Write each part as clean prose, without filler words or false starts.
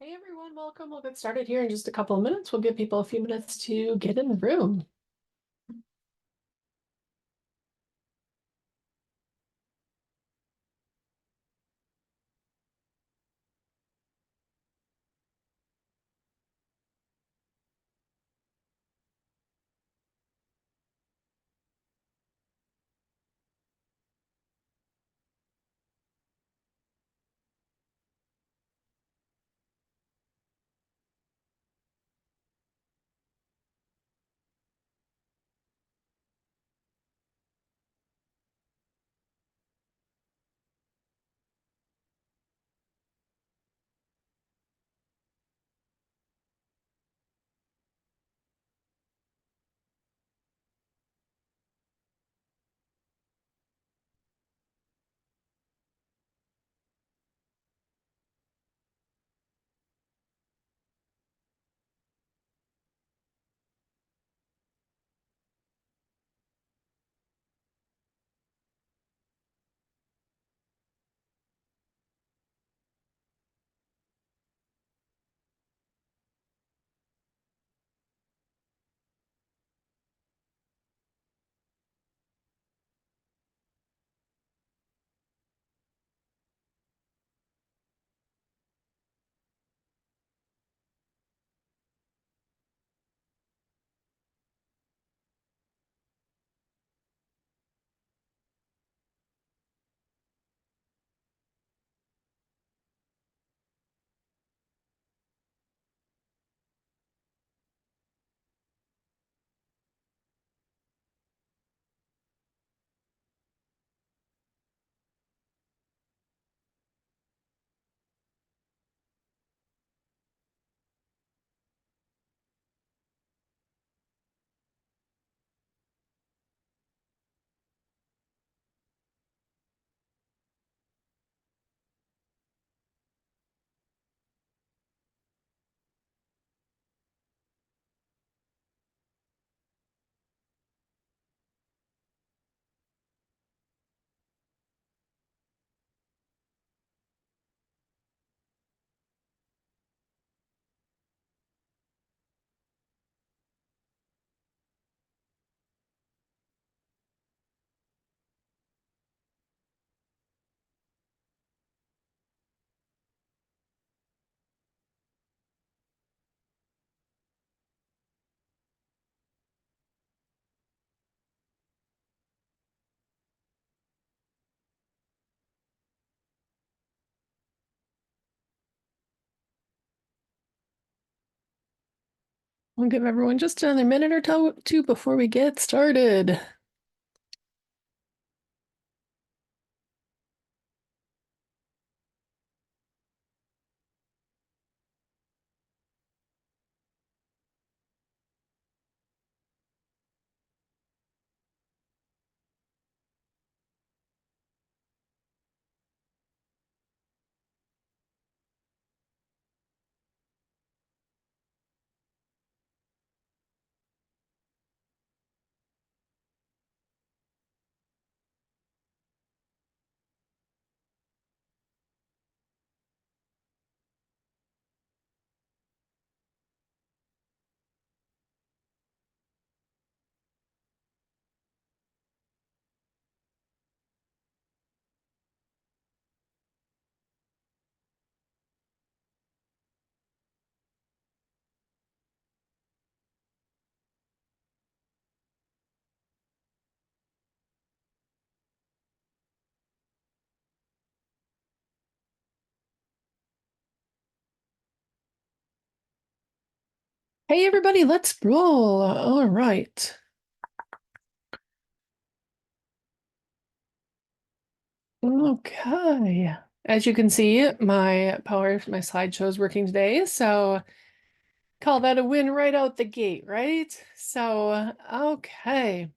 Hey everyone, welcome. We'll get started here in just a couple of minutes. We'll give people a few minutes to get in the room. We'll give everyone just another minute or two before we get started. Hey everybody, let's roll. All right. Okay. As you can see, my slideshow is working today, so call that a win right out the gate, right? So, okay.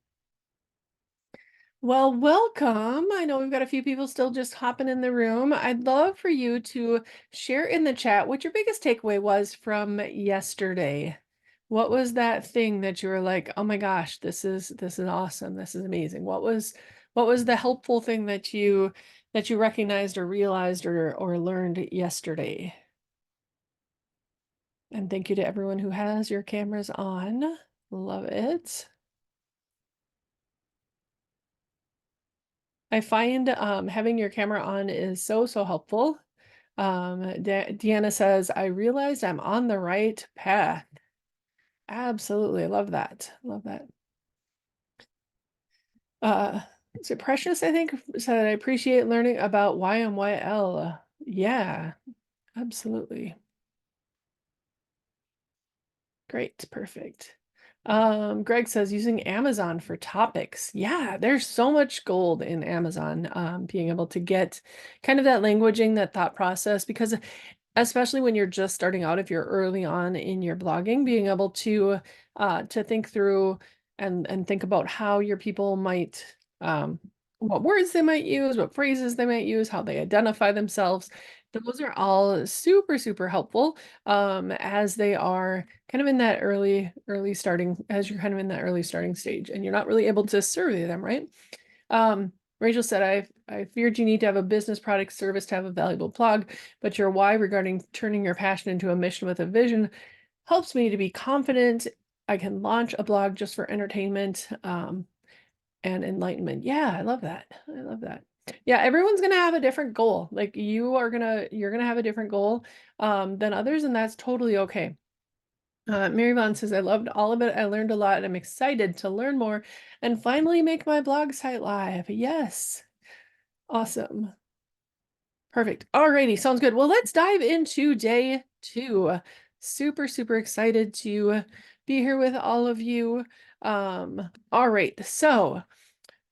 Well, welcome. I know we've got a few people still just hopping in the room. I'd love for you to share in the chat what your biggest takeaway was from yesterday. What was that thing that you were like, "Oh my gosh, this is awesome. This is amazing." What was the helpful thing that you recognized or realized or learned yesterday? And thank you to everyone who has your cameras on. Love it. I find having your camera on is so, so helpful. Deanna says, I realized I'm on the right path. Absolutely. Love that. Love that. Uh, is it Precious, I think, said, I appreciate learning about YMYL. Yeah, absolutely. Great, perfect. Greg says using Amazon for topics. Yeah, there's so much gold in Amazon, being able to get kind of that languaging, that thought process, because especially when you're just starting out, if you're early on in your blogging, being able to think through and think about how your people might what words they might use, what phrases they might use, how they identify themselves. Those are all super, super helpful as they are kind of in that early starting, as you're kind of in that early starting stage and you're not really able to survey them, right? Rachel said, I feared you need to have a business product service to have a valuable blog, but your why regarding turning your passion into a mission with a vision helps me to be confident I can launch a blog just for entertainment and enlightenment. Yeah, I love that. I love that. Yeah, everyone's gonna have a different goal. Like you're gonna have a different goal than others, and that's totally okay. Mary Vaughn says, I loved all of it. I learned a lot and I'm excited to learn more and finally make my blog site live. Yes. Awesome. Perfect. Alrighty. Sounds good. Well, let's dive into day 2. Super, super excited to be here with all of you. All right. So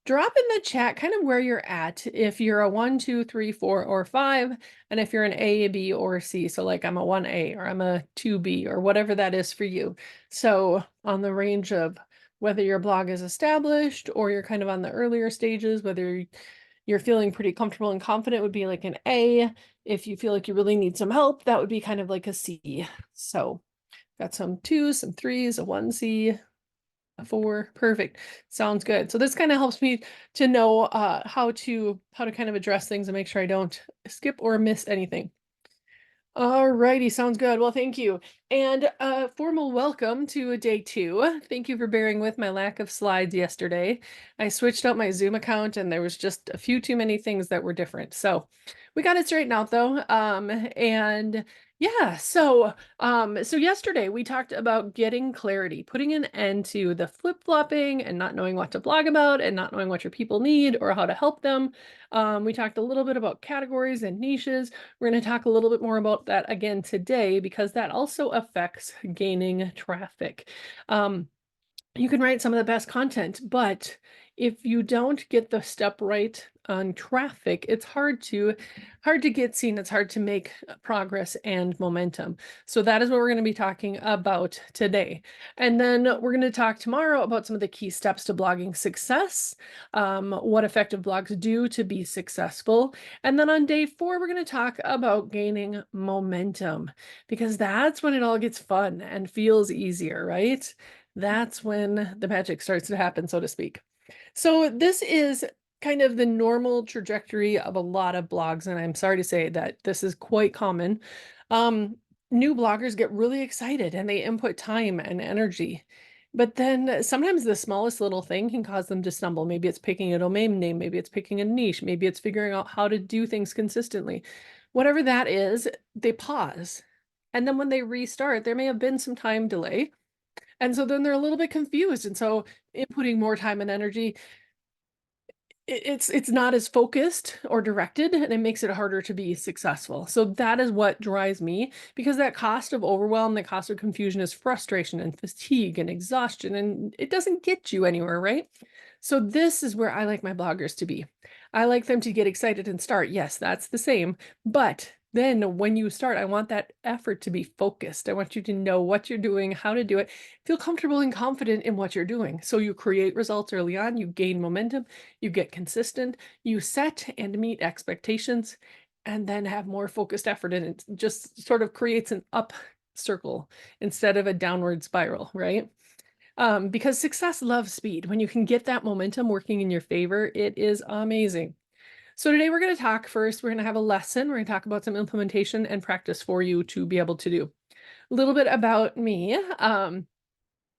drop in the chat kind of where you're at, if you're a 1, 2, 3, 4, or 5, and if you're an A, B, or C. So like I'm a 1A or I'm a 2B or whatever that is for you. So on the range of whether your blog is established or you're kind of on the earlier stages, whether you're feeling pretty comfortable and confident would be like an A. If you feel like you really need some help, that would be kind of like a C. So got some 2s, some 3s, a 1C, 4. Perfect. Sounds good. So this kind of helps me to know how to kind of address things and make sure I don't skip or miss anything. All righty, sounds good. Well, thank you. And a formal welcome to day 2. Thank you for bearing with my lack of slides yesterday. I switched out my Zoom account and there was just a few too many things that were different. So we got it straightened out though. And yeah, so yesterday we talked about getting clarity, putting an end to the flip-flopping and not knowing what to blog about and not knowing what your people need or how to help them. We talked a little bit about categories and niches. We're going to talk a little bit more about that again today because that also affects gaining traffic. You can write some of the best content, but if you don't get the step right on traffic, it's hard to get seen. It's hard to make progress and momentum. So that is what we're going to be talking about today. And then we're going to talk tomorrow about some of the key steps to blogging success, what effective blogs do to be successful. And then on day 4, we're going to talk about gaining momentum because that's when it all gets fun and feels easier, right? That's when the magic starts to happen, so to speak. So this is kind of the normal trajectory of a lot of blogs, and I'm sorry to say that this is quite common. New bloggers get really excited and they input time and energy. But then sometimes the smallest little thing can cause them to stumble. Maybe it's picking a domain name, maybe it's picking a niche, maybe it's figuring out how to do things consistently. Whatever that is, they pause. And then when they restart, there may have been some time delay. And so then they're a little bit confused. And so inputting more time and energy, it's not as focused or directed, and it makes it harder to be successful. So that is what drives me, because that cost of overwhelm, the cost of confusion is frustration and fatigue and exhaustion, and it doesn't get you anywhere, right? So this is where I like my bloggers to be. I like them to get excited and start. Yes, that's the same. But then when you start, I want that effort to be focused. I want you to know what you're doing, how to do it, feel comfortable and confident in what you're doing. So you create results early on, you gain momentum, you get consistent, you set and meet expectations, and then have more focused effort. And it just sort of creates an up circle instead of a downward spiral, right? Because success loves speed. When you can get that momentum working in your favor, it is amazing. So today we're going to talk first, we're going to have a lesson. We're going to talk about some implementation and practice for you to be able to do. little bit about me.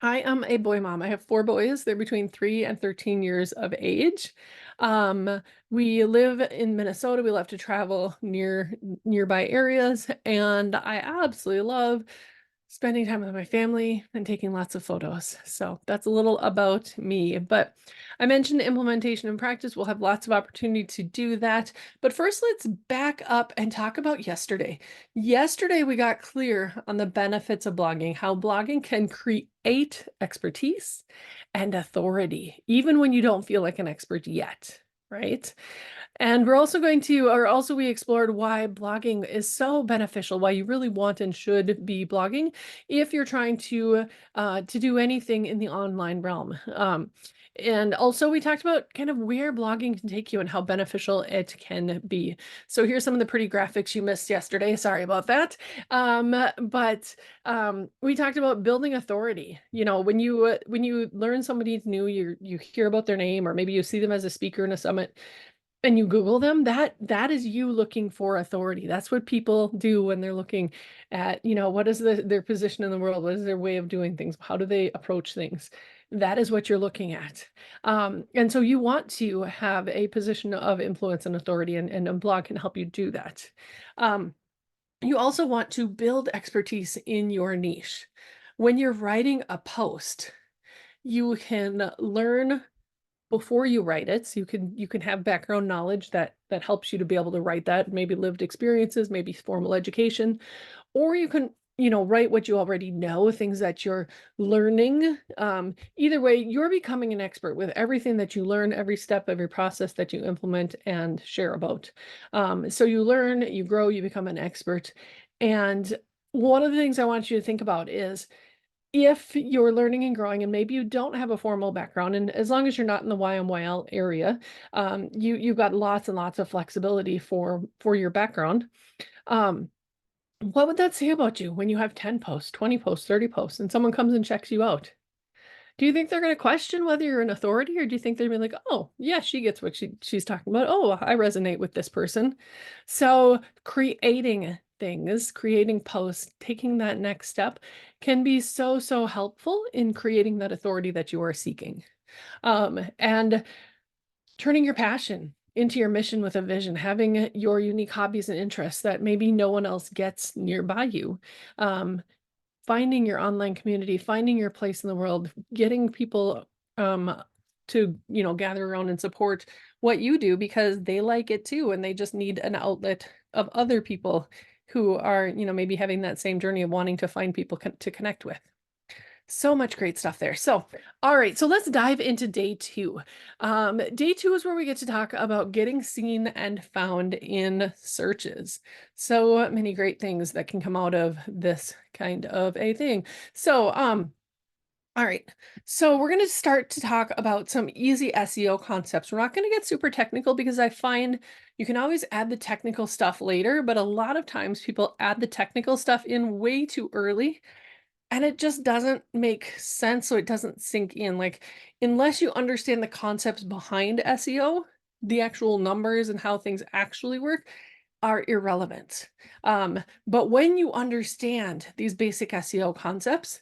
I am a boy mom. I have 4 boys. They're between 3 and 13 years of age. Um, we live in Minnesota. We love to travel nearby areas, and I absolutely love spending time with my family and taking lots of photos. So that's a little about me. But I mentioned implementation and practice. We'll have lots of opportunity to do that. But first, let's back up and talk about yesterday. Yesterday, we got clear on the benefits of blogging, how blogging can create expertise and authority, even when you don't feel like an expert yet, right? And we're also going to, or also we explored why blogging is so beneficial, why you really want and should be blogging if you're trying to do anything in the online realm. And also we talked about kind of where blogging can take you and how beneficial it can be. So here's some of the pretty graphics you missed yesterday. Sorry about that. But we talked about building authority. You know, when you learn somebody new, you hear about their name, or maybe you see them as a speaker in a summit, and you Google them, that is you looking for authority. That's what people do when they're looking at, what is their position in the world? What is their way of doing things? How do they approach things? That is what you're looking at. And so you want to have a position of influence and authority, and a blog can help you do that. You also want to build expertise in your niche. When you're writing a post, you can learn before you write it, so you can have background knowledge that helps you to be able to write that, maybe lived experiences, maybe formal education, or you can, write what you already know, things that you're learning. Either way, you're becoming an expert with everything that you learn, every step, every process that you implement and share about. So you learn, you grow, you become an expert. And one of the things I want you to think about is, if you're learning and growing and maybe you don't have a formal background, and as long as you're not in the YMYL area, you've got lots and lots of flexibility for your background. Um, what would that say about you when you have 10 posts, 20 posts, 30 posts, and someone comes and checks you out? Do you think they're going to question whether you're an authority, or do you think they're gonna be like, oh, yeah, she gets what she's talking about. Oh, I resonate with this person. So creating things, creating posts, taking that next step can be so, so helpful in creating that authority that you are seeking. And turning your passion into your mission with a vision, having your unique hobbies and interests that maybe no one else gets nearby you. Um, Finding your online community, finding your place in the world, getting people to, gather around and support what you do because they like it too, and they just need an outlet of other people who are, maybe having that same journey of wanting to find people to connect with. So much great stuff there. So, all right, so let's dive into day 2. Day 2 is where we get to talk about getting seen and found in searches. So many great things that can come out of this kind of a thing. So, all right, so we're going to start to talk about some easy SEO concepts. We're not going to get super technical because I find you can always add the technical stuff later, but a lot of times people add the technical stuff in way too early, and it just doesn't make sense, so it doesn't sink in. Like, unless you understand the concepts behind SEO, the actual numbers and how things actually work are irrelevant. But when you understand these basic SEO concepts,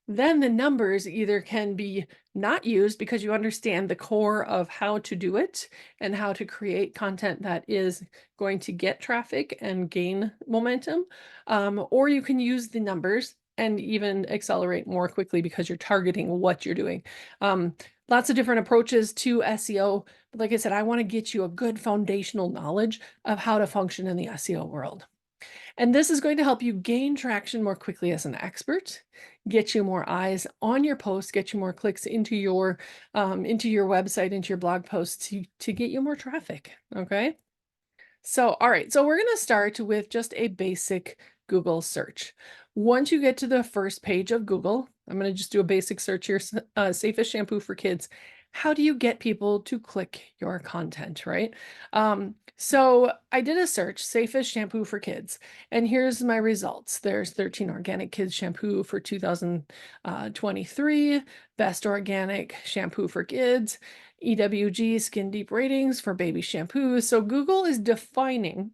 then the numbers either can be not used because you understand the core of how to do it and how to create content that is going to get traffic and gain momentum, or you can use the numbers and even accelerate more quickly because you're targeting what you're doing. Lots of different approaches to SEO, but like I said, I want to get you a good foundational knowledge of how to function in the SEO world. And this is going to help you gain traction more quickly as an expert, get you more eyes on your posts, get you more clicks into your website, into your blog posts to get you more traffic. Okay. So, all right, so we're going to start with just a basic Google search. Once you get to the first page of Google, I'm going to just do a basic search here, safest shampoo for kids. How do you get people to click your content, right? So I did a search, safest shampoo for kids, and here's my results. There's 13 organic kids shampoo for 2023, best organic shampoo for kids, EWG skin deep ratings for baby shampoos. So Google is defining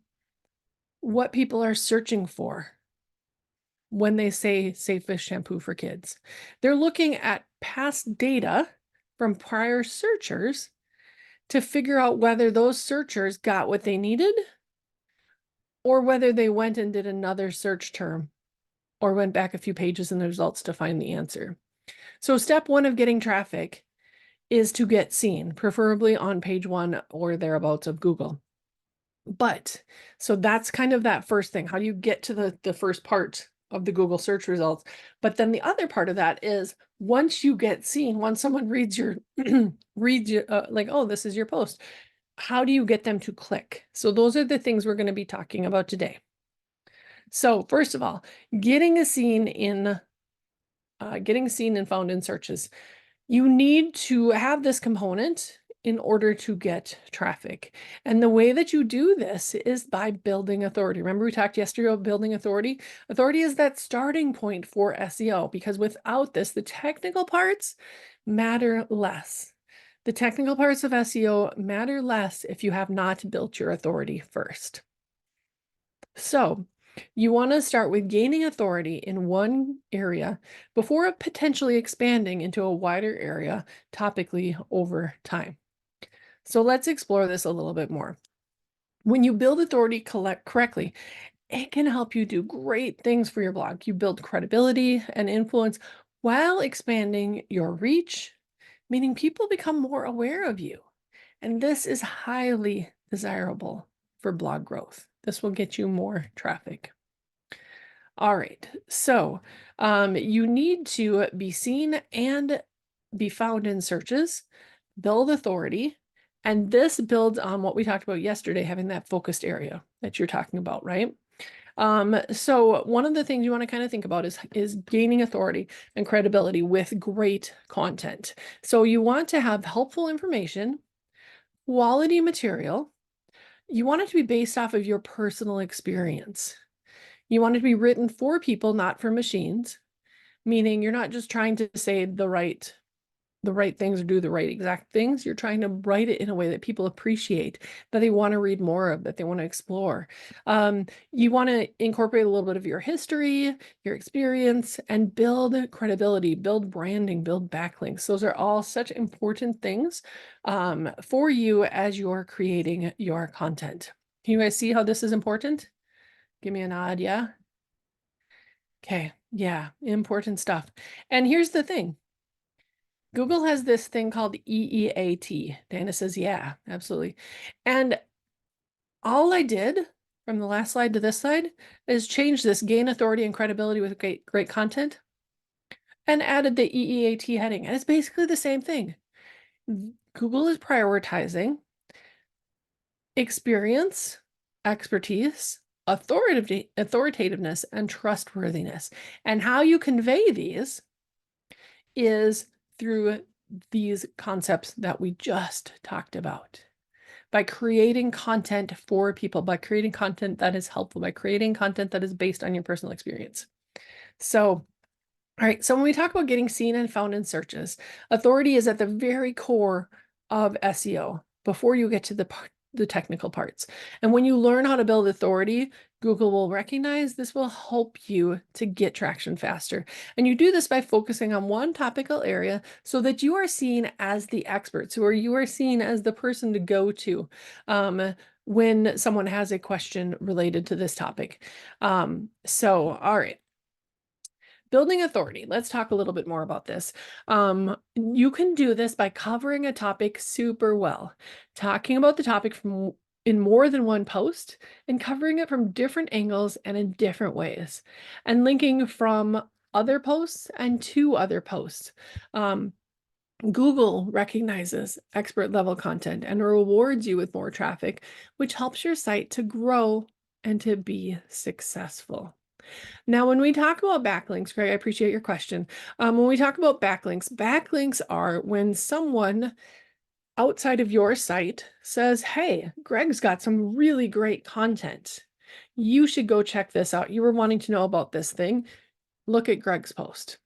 what people are searching for. when they say safest shampoo for kids. They're looking at past data from prior searchers to figure out whether those searchers got what they needed or whether they went and did another search term or went back a few pages in the results to find the answer. So step one of getting traffic is to get seen, preferably on page 1 or thereabouts of Google. But so that's kind of that first thing. How do you get to the first part of the Google search results? But then the other part of that is once you get seen, once someone reads your reads you like, oh, this is your post, how do you get them to click? So those are the things we're going to be talking about today. So first of all, getting seen and found in searches. You need to have this component in order to get traffic. And the way that you do this is by building authority. Remember we talked yesterday about building authority? Authority is that starting point for SEO, because without this, the technical parts matter less. The technical parts of SEO matter less if you have not built your authority first. So you want to start with gaining authority in one area before potentially expanding into a wider area topically over time. So let's explore this a little bit more. When you build authority correctly, it can help you do great things for your blog. You build credibility and influence while expanding your reach, meaning people become more aware of you. And this is highly desirable for blog growth. This will get you more traffic. All right, so you need to be seen and be found in searches, build authority, and this builds on what we talked about yesterday, having that focused area that you're talking about, right? So one of the things you want to kind of think about is gaining authority and credibility with great content. So you want to have helpful information, quality material. You want it to be based off of your personal experience. You want it to be written for people, not for machines, meaning you're not just trying to say the right things or do the right exact things. You're trying to write it in a way that people appreciate, that they want to read more of, that they want to explore. You want to incorporate a little bit of your history, your experience, and build credibility, build branding, build backlinks. Those are all such important things for you as you're creating your content. Can you guys see how this is important? Give me a nod, yeah? Okay, yeah, important stuff. And here's the thing. Google has this thing called EEAT. Dana says, yeah, absolutely. And all I did from the last slide to this slide is change this gain authority and credibility with great content and added the EEAT heading. And it's basically the same thing. Google is prioritizing experience, expertise, authoritativeness, and trustworthiness. And how you convey these is through these concepts that we just talked about. By creating content for people, by creating content that is helpful, by creating content that is based on your personal experience. So, all right, so when we talk about getting seen and found in searches, authority is at the very core of SEO before you get to the technical parts. And when you learn how to build authority, Google will recognize this will help you to get traction faster. And you do this by focusing on one topical area so that you are seen as the expert, so you are seen as the person to go to when someone has a question related to this topic. So, all right. Building authority. Let's talk a little bit more about this. You can do this by covering a topic super well, talking about the topic in more than one post and covering it from different angles and in different ways, and linking from other posts and to other posts. Google recognizes expert level content and rewards you with more traffic, which helps your site to grow and to be successful. Now, when we talk about backlinks, Greg, I appreciate your question. When we talk about backlinks are when someone outside of your site says, hey, Greg's got some really great content. You should go check this out. You were wanting to know about this thing. Look at Greg's post.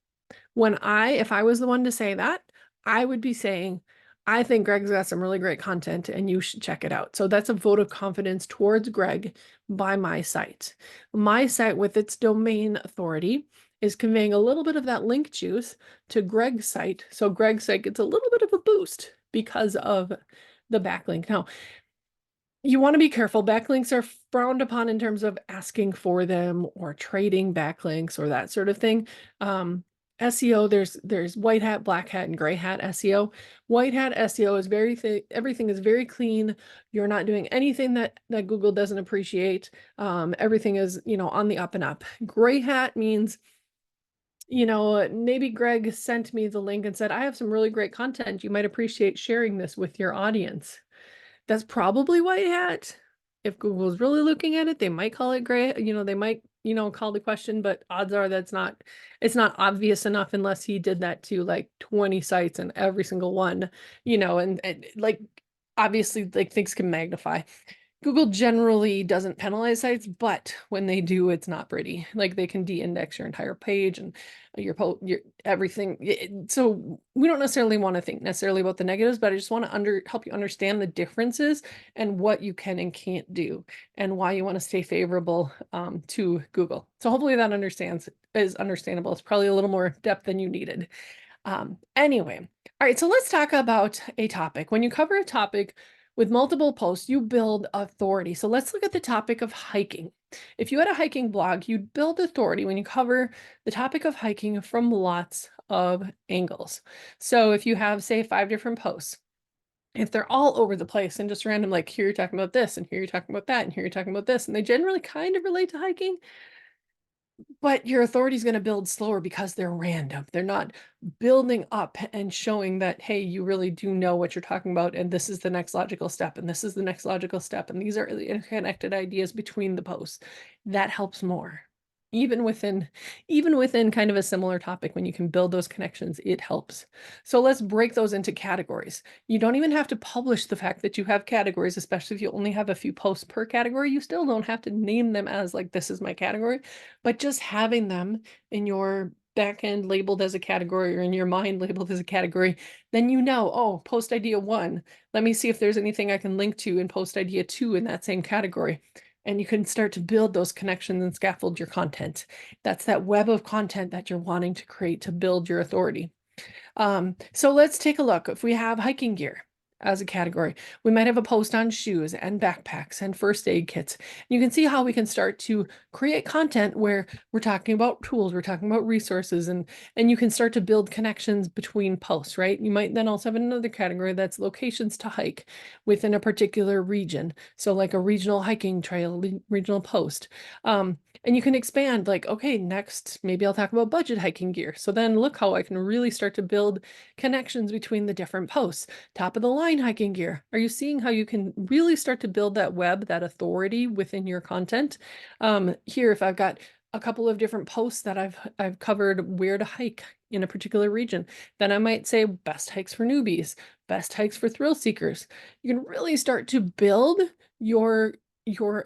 If I was the one to say that, I would be saying, I think Greg's got some really great content and you should check it out. So that's a vote of confidence towards Greg by my site. My site, with its domain authority, is conveying a little bit of that link juice to Greg's site. So Greg's site gets a little bit of a boost because of the backlink. Now, you want to be careful. Backlinks are frowned upon in terms of asking for them or trading backlinks or that sort of thing. SEO, there's white hat, black hat, and gray hat SEO. White hat SEO is everything is very clean. You're not doing anything that Google doesn't appreciate. Everything is, on the up and up. Gray hat means, maybe Greg sent me the link and said, I have some really great content. You might appreciate sharing this with your audience. That's probably white hat. If Google's really looking at it, they might call it gray, they might, call the question, but odds are it's not obvious enough unless he did that to like 20 sites and every single one, and like obviously like things can magnify. Google generally doesn't penalize sites, but when they do, it's not pretty. Like they can de-index your entire page and your everything. So we don't necessarily want to think necessarily about the negatives, but I just want to help you understand the differences and what you can and can't do and why you want to stay favorable to Google. So hopefully that is understandable. It's probably a little more depth than you needed. Anyway, all right, so let's talk about a topic. When you cover a topic with multiple posts, you build authority. So let's look at the topic of hiking. If you had a hiking blog, you'd build authority when you cover the topic of hiking from lots of angles. So if you have, say, 5 different posts, if they're all over the place and just random, like here you're talking about this, and here you're talking about that, and here you're talking about this, and they generally kind of relate to hiking, but your authority is going to build slower because they're random. They're not building up and showing that, hey, you really do know what you're talking about, and this is the next logical step, and this is the next logical step, and these are the interconnected ideas between the posts. That helps more. Even within kind of a similar topic, when you can build those connections, it helps. So let's break those into categories. You don't even have to publish the fact that you have categories, especially if you only have a few posts per category. You still don't have to name them as like, this is my category, but just having them in your backend labeled as a category or in your mind labeled as a category, then oh, post idea 1. Let me see if there's anything I can link to in post idea 2 in that same category. And you can start to build those connections and scaffold your content. That's that web of content that you're wanting to create to build your authority. So let's take a look. If we have hiking gear as a category, we might have a post on shoes and backpacks and first aid kits. You can see how we can start to create content where we're talking about tools, we're talking about resources, and you can start to build connections between posts, right? You might then also have another category that's locations to hike within a particular region. So like a regional hiking trail, regional post. And you can expand like, okay, next, maybe I'll talk about budget hiking gear. So then look how I can really start to build connections between the different posts. Top of the line hiking gear. Are you seeing how you can really start to build that web, that authority within your content? Here, if I've got a couple of different posts that I've covered where to hike in a particular region, then I might say best hikes for newbies, best hikes for thrill seekers. You can really start to build your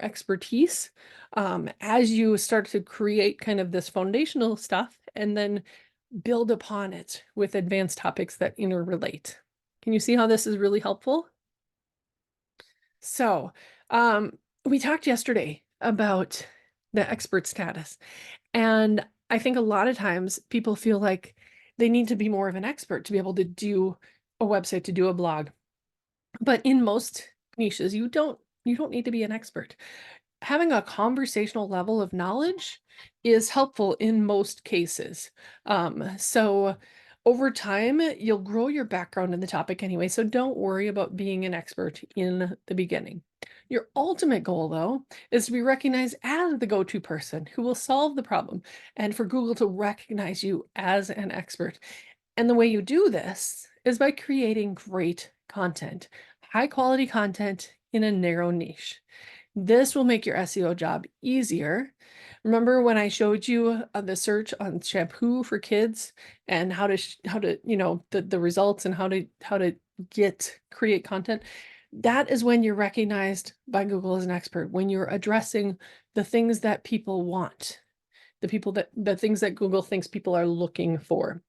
expertise as you start to create kind of this foundational stuff and then build upon it with advanced topics that interrelate. Can you see how this is really helpful? So we talked yesterday about the expert status, and I think a lot of times people feel like they need to be more of an expert to be able to do a website, to do a blog. But in most niches, you don't need to be an expert. Having a conversational level of knowledge is helpful in most cases. So over time, you'll grow your background in the topic anyway, so don't worry about being an expert in the beginning. Your ultimate goal, though, is to be recognized as the go-to person who will solve the problem and for Google to recognize you as an expert. And the way you do this is by creating great content, high quality content in a narrow niche. This will make your SEO job easier. Remember when I showed you the search on shampoo for kids and how to the results and how to create content? That is when you're recognized by Google as an expert, when you're addressing the things that people want, the things that Google thinks people are looking for.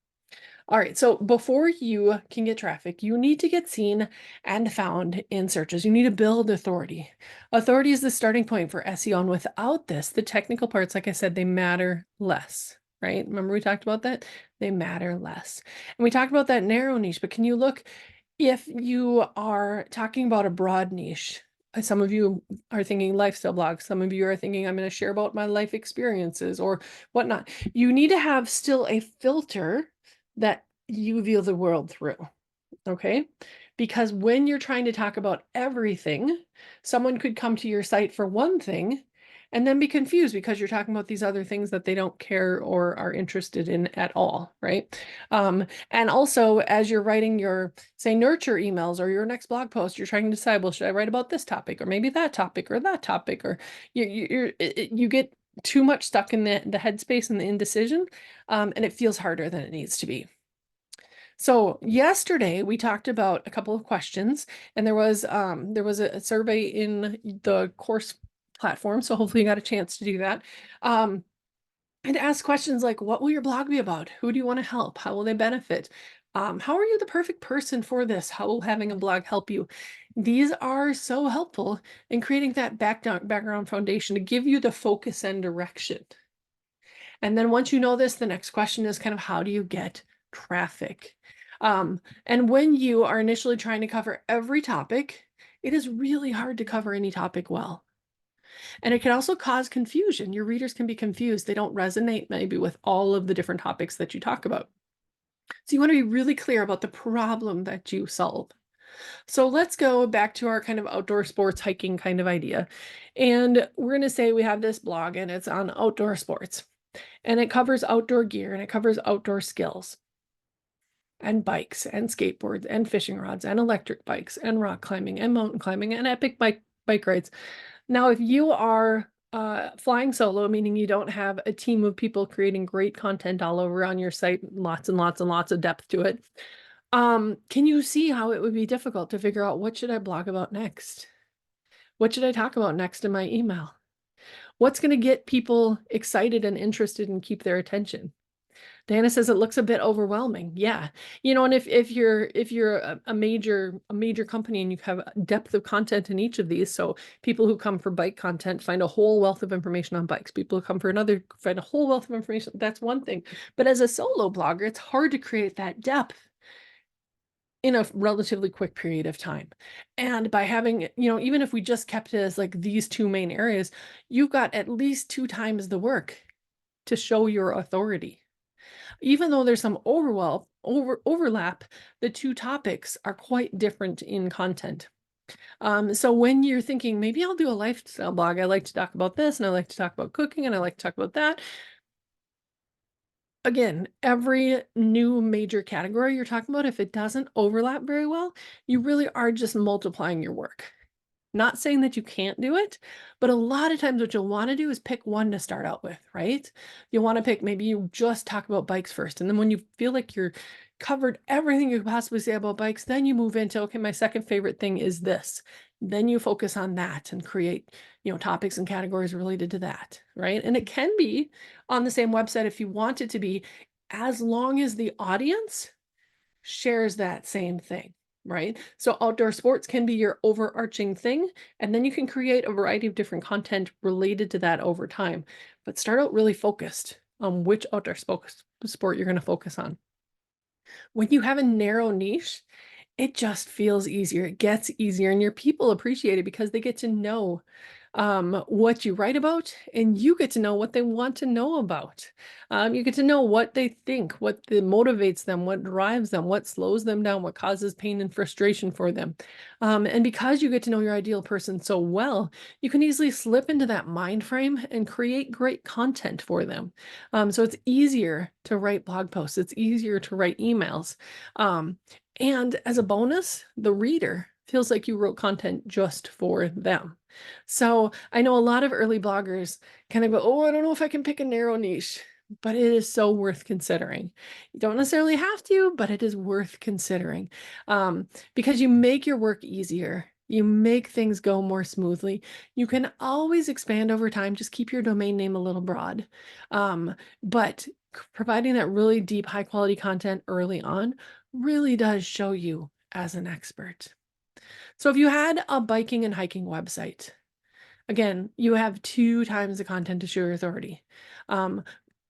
All right, so before you can get traffic, you need to get seen and found in searches. You need to build authority. Authority is the starting point for SEO, and without this, the technical parts, like I said, they matter less, right? Remember we talked about that? They matter less. And we talked about that narrow niche, but can you look if you are talking about a broad niche? Some of you are thinking lifestyle blogs. Some of you are thinking I'm going to share about my life experiences or whatnot. You need to have still a filter that you view the world through, okay? Because when you're trying to talk about everything, someone could come to your site for one thing and then be confused because you're talking about these other things that they don't care or are interested in at all, right? And also, as you're writing your, say, nurture emails or your next blog post, you're trying to decide, well, should I write about this topic or maybe that topic or that topic? Or you get too much stuck in the headspace and the indecision, and it feels harder than it needs to be. So yesterday we talked about a couple of questions, and there was a survey in the course platform, so hopefully you got a chance to do that. And ask questions like, what will your blog be about? Who do you want to help? How will they benefit? How are you the perfect person for this? How will having a blog help you? These are so helpful in creating that background foundation to give you the focus and direction. And then once you know this, the next question is kind of how do you get traffic? And when you are initially trying to cover every topic, it is really hard to cover any topic well. And it can also cause confusion. Your readers can be confused. They don't resonate maybe with all of the different topics that you talk about. So you want to be really clear about the problem that you solve. So let's go back to our kind of outdoor sports hiking kind of idea. And we're going to say we have this blog and it's on outdoor sports. And it covers outdoor gear and it covers outdoor skills and bikes and skateboards and fishing rods and electric bikes and rock climbing and mountain climbing and epic bike rides. Now, if you are flying solo, meaning you don't have a team of people creating great content all over on your site, lots and lots and lots of depth to it, can you see how it would be difficult to figure out what should I blog about next? What should I talk about next in my email? What's going to get people excited and interested and keep their attention? Diana says it looks a bit overwhelming. Yeah. And if you're a major company and you have a depth of content in each of these, so people who come for bike content find a whole wealth of information on bikes. People who come for another find a whole wealth of information. That's one thing. But as a solo blogger, it's hard to create that depth in a relatively quick period of time. And by having, even if we just kept it as like these two main areas, you've got at least 2 times the work to show your authority. Even though there's some overlap, the two topics are quite different in content. So when you're thinking, maybe I'll do a lifestyle blog, I like to talk about this, and I like to talk about cooking, and I like to talk about that. Again, every new major category you're talking about, if it doesn't overlap very well, you really are just multiplying your work. Not saying that you can't do it, but a lot of times what you'll want to do is pick one to start out with, right? You'll want to pick, maybe you just talk about bikes first. And then when you feel like you're covered everything you could possibly say about bikes, then you move into, okay, my second favorite thing is this. Then you focus on that and create, topics and categories related to that, right? And it can be on the same website if you want it to be, as long as the audience shares that same thing, right? So outdoor sports can be your overarching thing, and then you can create a variety of different content related to that over time. But start out really focused on which outdoor sport you're going to focus on. When you have a narrow niche, it just feels easier. It gets easier, and your people appreciate it because they get to know what you write about, and you get to know what they want to know about. You get to know what they think, what motivates them, what drives them, what slows them down, what causes pain and frustration for them. And because you get to know your ideal person so well, you can easily slip into that mind frame and create great content for them. So it's easier to write blog posts. It's easier to write emails. And as a bonus, the reader feels like you wrote content just for them. So I know a lot of early bloggers kind of go, oh, I don't know if I can pick a narrow niche, but it is so worth considering. You don't necessarily have to, but it is worth considering because you make your work easier You make things go more smoothly. You can always expand over time. Just keep your domain name a little broad. But providing that really deep, high quality content early on really does show you as an expert. So if you had a biking and hiking website, again, you have 2 times the content to show your authority.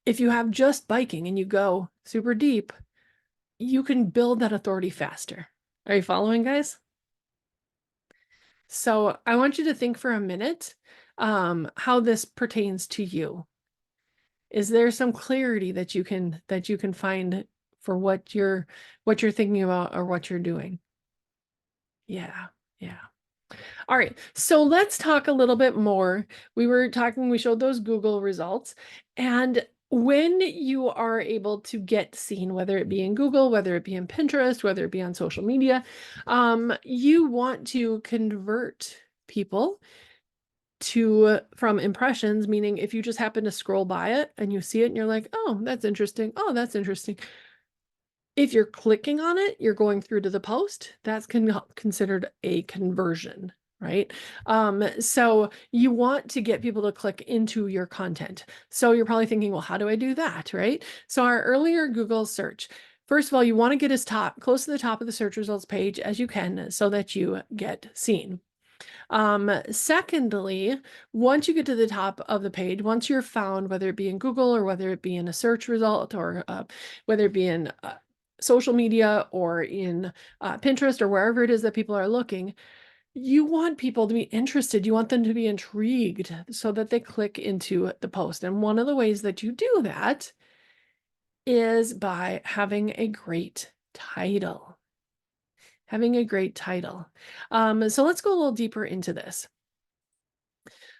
If you have just biking and you go super deep, you can build that authority faster. Are you following, guys? So I want you to think for a minute how this pertains to you. Is there some clarity that you can find for what you're thinking about or what you're doing? Yeah, yeah. All right, so let's talk a little bit more. We showed those Google results, and when you are able to get seen, whether it be in Google, whether it be in Pinterest, whether it be on social media, you want to convert people from impressions, meaning if you just happen to scroll by it and you see it and you're like, oh, that's interesting. Oh, that's interesting. If you're clicking on it, you're going through to the post, that's considered a conversion, right? So you want to get people to click into your content. So you're probably thinking, well, how do I do that, right? So our earlier Google search, first of all, you want to get as close to the top of the search results page as you can so that you get seen. Secondly, once you get to the top of the page, once you're found, whether it be in Google or whether it be in a search result or whether it be in social media or in Pinterest or wherever it is that people are looking, you want people to be interested. You want them to be intrigued so that they click into the post. And one of the ways that you do that is by having a great title. Having a great title. So let's go a little deeper into this.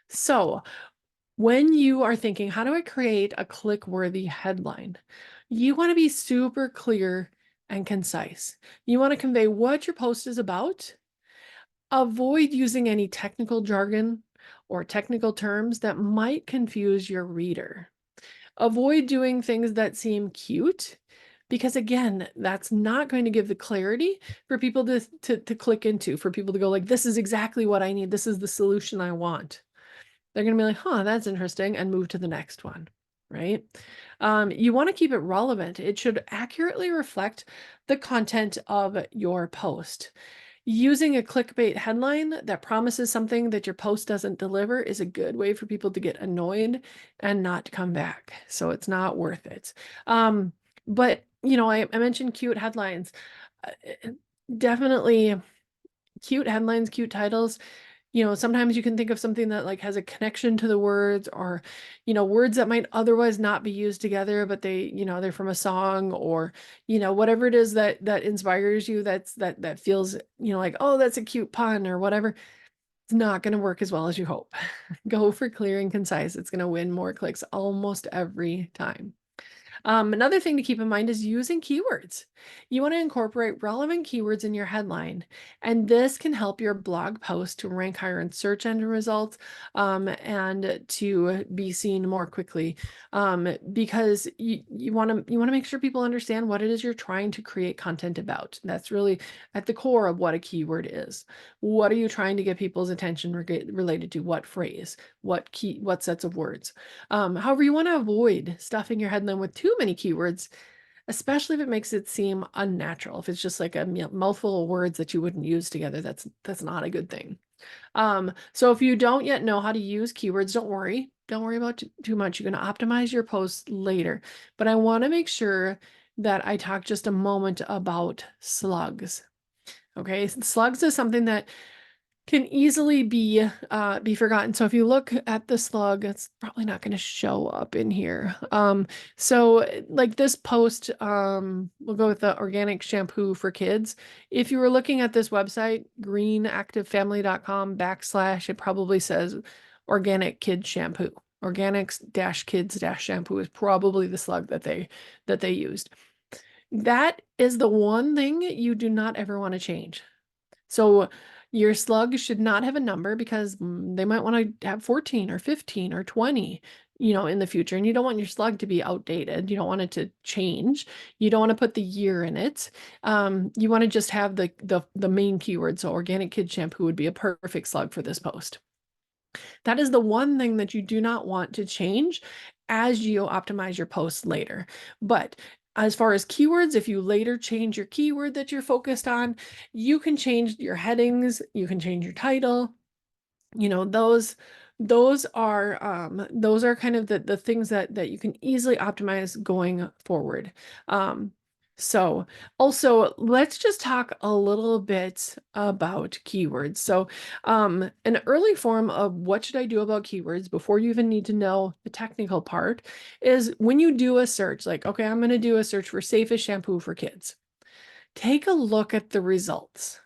So when you are thinking, how do I create a click-worthy headline? You want to be super clear and concise. You want to convey what your post is about. Avoid using any technical jargon or technical terms that might confuse your reader. Avoid doing things that seem cute because again, that's not going to give the clarity for people to click into, for people to go like, this is exactly what I need. This is the solution I want. They're going to be like, huh, that's interesting, and move to the next one, right? You want to keep it relevant. It should accurately reflect the content of your post. Using a clickbait headline that promises something that your post doesn't deliver is a good way for people to get annoyed and not come back. So it's not worth it. But, I mentioned cute headlines. Definitely cute headlines, cute titles. Sometimes you can think of something that like has a connection to the words or, words that might otherwise not be used together, but they're from a song or, whatever it is that inspires you, that feels, like, oh, that's a cute pun or whatever. It's not going to work as well as you hope. Go for clear and concise. It's going to win more clicks almost every time. Another thing to keep in mind is using keywords. You want to incorporate relevant keywords in your headline, and this can help your blog post to rank higher in search engine results and to be seen more quickly because you want to make sure people understand what it is you're trying to create content about. That's really at the core of what a keyword is. What are you trying to get people's attention related to? What phrase? What sets of words? However, you want to avoid stuffing your headline with too many keywords, especially if it makes it seem unnatural. If it's just like a mouthful of words that you wouldn't use together, that's not a good thing. So if you don't yet know how to use keywords, don't worry. Don't worry about too much. You're going to optimize your posts later. But I want to make sure that I talk just a moment about slugs. Okay, slugs is something that can easily be forgotten. So if you look at the slug, it's probably not going to show up in here. So like this post, we'll go with the organic shampoo for kids. If you were looking at this website, greenactivefamily.com / it probably says organic kid shampoo. Organics-kids-shampoo is probably the slug that they used. That is the one thing you do not ever want to change. So your slug should not have a number because they might want to have 14 or 15 or 20. in the future. And you don't want your slug to be outdated. You don't want it to change. You don't want to put the year in it. You want to just have the main keyword. So organic kid shampoo would be a perfect slug for this post. That is the one thing that you do not want to change as you optimize your posts later. But as far as keywords, if you later change your keyword that you're focused on, you can change your headings, you can change your title. Those are kind of the things that you can easily optimize going forward. So also let's just talk a little bit about keywords. So an early form of what should I do about keywords before you even need to know the technical part is when you do a search, like, okay, I'm going to do a search for safest shampoo for kids. Take a look at the results.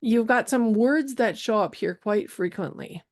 You've got some words that show up here quite frequently.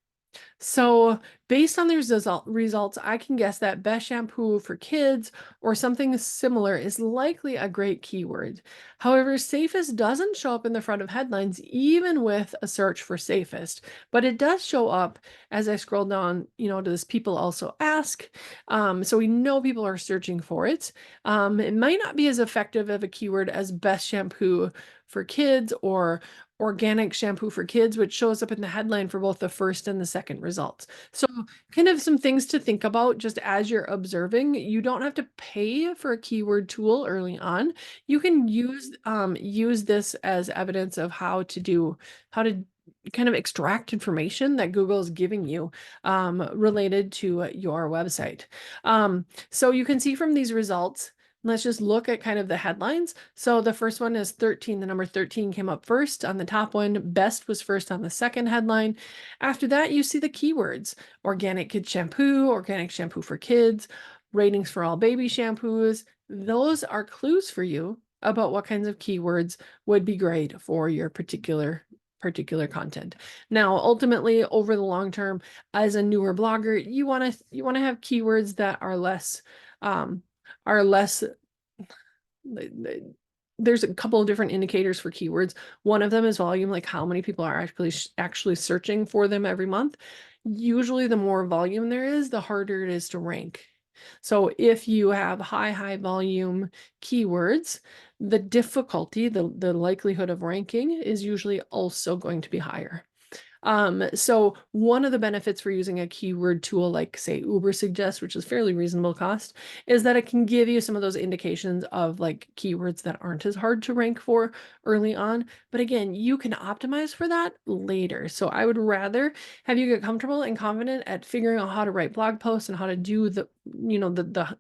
So based on these results, I can guess that best shampoo for kids or something similar is likely a great keyword. However, safest doesn't show up in the front of headlines, even with a search for safest, but it does show up as I scroll down, to this people also ask. So we know people are searching for it. It might not be as effective of a keyword as best shampoo for kids or organic shampoo for kids, which shows up in the headline for both the first and the second results. So kind of some things to think about just as you're observing. You don't have to pay for a keyword tool early on. You can use this as evidence of how to kind of extract information that Google is giving you related to your website. So you can see from these results. Let's just look at kind of the headlines. So the first one is 13. The number 13 came up first on the top one. Best was first on the second headline. After that, you see the keywords: organic kid shampoo, organic shampoo for kids, ratings for all baby shampoos. Those are clues for you about what kinds of keywords would be great for your particular content. Now, ultimately, over the long term, as a newer blogger, you want to have keywords that are less there's a couple of different indicators for keywords. One of them is volume, like how many people are actually searching for them every month. Usually the more volume there is, the harder it is to rank. So if you have high volume keywords, the difficulty, the likelihood of ranking is usually also going to be higher. So one of the benefits for using a keyword tool like, say, Ubersuggest, which is fairly reasonable cost, is that it can give you some of those indications of like keywords that aren't as hard to rank for early on. But again, you can optimize for that later. So I would rather have you get comfortable and confident at figuring out how to write blog posts and how to do the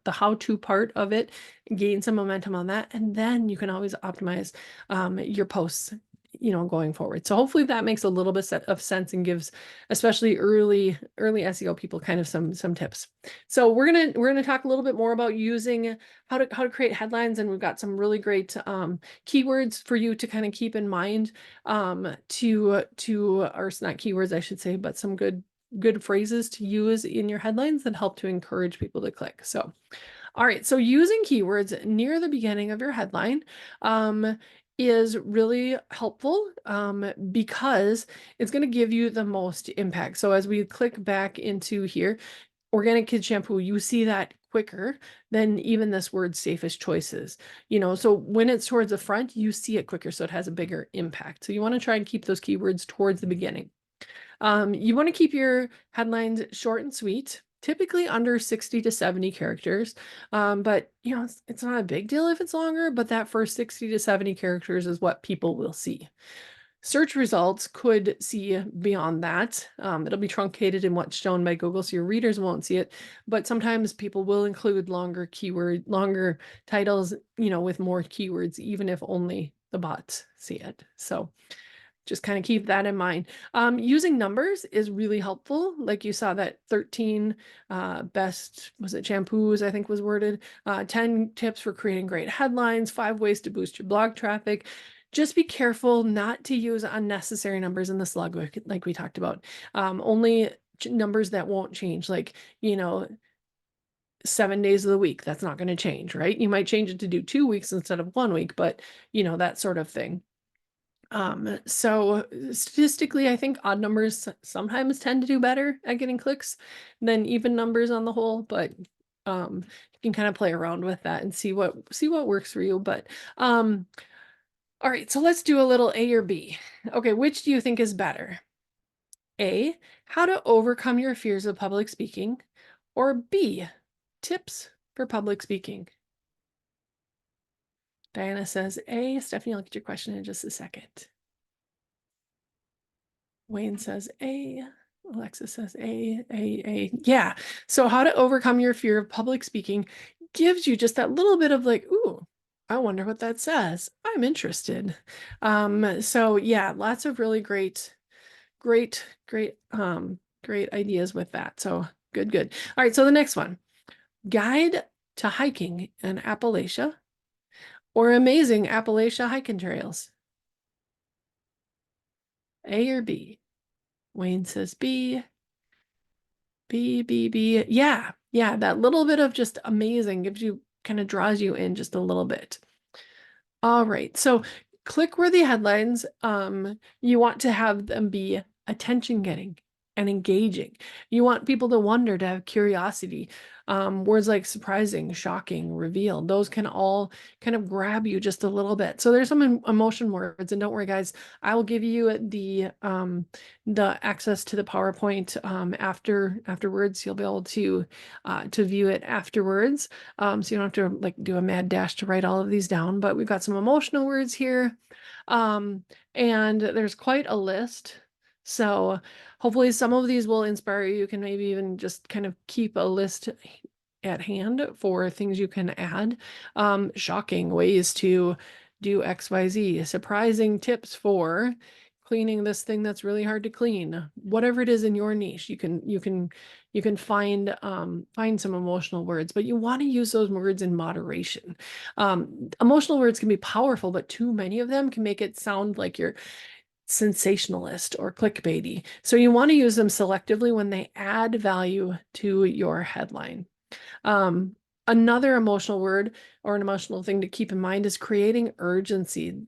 how-to part of it, gain some momentum on that, and then you can always optimize your posts going forward. So hopefully that makes a little bit of sense and gives especially early SEO people kind of some tips. So we're gonna talk a little bit more about using how to create headlines, and we've got some really great keywords for you to kind of keep in mind or not keywords, I should say, but some good phrases to use in your headlines that help to encourage people to click. So all right, so using keywords near the beginning of your headline is really helpful because it's going to give you the most impact. So as we click back into here, organic kid shampoo, you see that quicker than even this word safest choices. So when it's towards the front, you see it quicker, so it has a bigger impact. So you want to try and keep those keywords towards the beginning. You want to keep your headlines short and sweet, typically under 60 to 70 characters. But it's not a big deal if it's longer, but that first 60 to 70 characters is what people will see. Search results could see beyond that. It'll be truncated in what's shown by Google, so your readers won't see it. But sometimes people will include longer titles, with more keywords, even if only the bots see it. So just kind of keep that in mind. Using numbers is really helpful. Like you saw that 13 best, was it shampoos, I think was worded, 10 tips for creating great headlines, 5 ways to boost your blog traffic. Just be careful not to use unnecessary numbers in the slug, like we talked about. Only numbers that won't change, like, 7 days of the week. That's not going to change, right? You might change it to do 2 weeks instead of 1 week, but that sort of thing. So statistically, I think odd numbers sometimes tend to do better at getting clicks than even numbers on the whole, but you can kind of play around with that and see what works for you. But all right, so let's do a little A or B. Okay, which do you think is better? A, how to overcome your fears of public speaking, or B, tips for public speaking? Diana says A. Stephanie, I'll get your question in just a second. Wayne says A. Alexa says A. Yeah. So how to overcome your fear of public speaking gives you just that little bit of like, ooh, I wonder what that says. I'm interested. So yeah, lots of really great ideas with that. So good. All right, so the next one. Guide to hiking in Appalachia or amazing Appalachia hiking trails. A or B? Wayne says B. B. Yeah, that little bit of just amazing gives you kind of draws you in just a little bit. All right, so click-worthy headlines, you want to have them be attention-getting and engaging. You want people to wonder, to have curiosity. Words like surprising, shocking, revealed, those can all kind of grab you just a little bit. So there's some emotion words, and don't worry, guys, I will give you the access to the PowerPoint afterwards. You'll be able to view it afterwards. So you don't have to like do a mad dash to write all of these down, but we've got some emotional words here. And there's quite a list. So hopefully some of these will inspire you. You can maybe even just kind of keep a list at hand for things you can add. Shocking ways to do XYZ, surprising tips for cleaning this thing that's really hard to clean. Whatever it is in your niche, you can find some emotional words, but you want to use those words in moderation. Emotional words can be powerful, but too many of them can make it sound like you're sensationalist or clickbaity. So you want to use them selectively when they add value to your headline. Another emotional word or an emotional thing to keep in mind is creating urgency.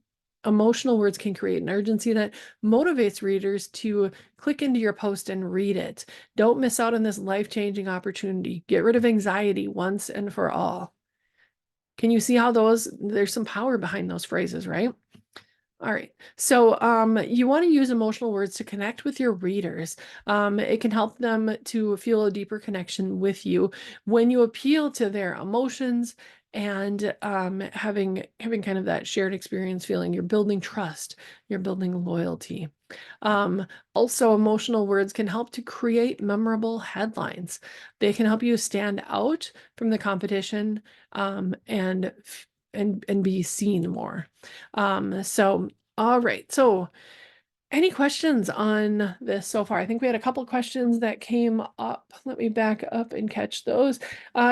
Emotional words can create an urgency that motivates readers to click into your post and read it. Don't miss out on this life-changing opportunity. Get rid of anxiety once and for all. Can you see how there's some power behind those phrases, right? All right. So you want to use emotional words to connect with your readers. It can help them to feel a deeper connection with you when you appeal to their emotions and having kind of that shared experience feeling. You're building trust, you're building loyalty. Also, emotional words can help to create memorable headlines. They can help you stand out from the competition and be seen more. So, all right. So, any questions on this so far? I think we had a couple questions that came up. Let me back up and catch those.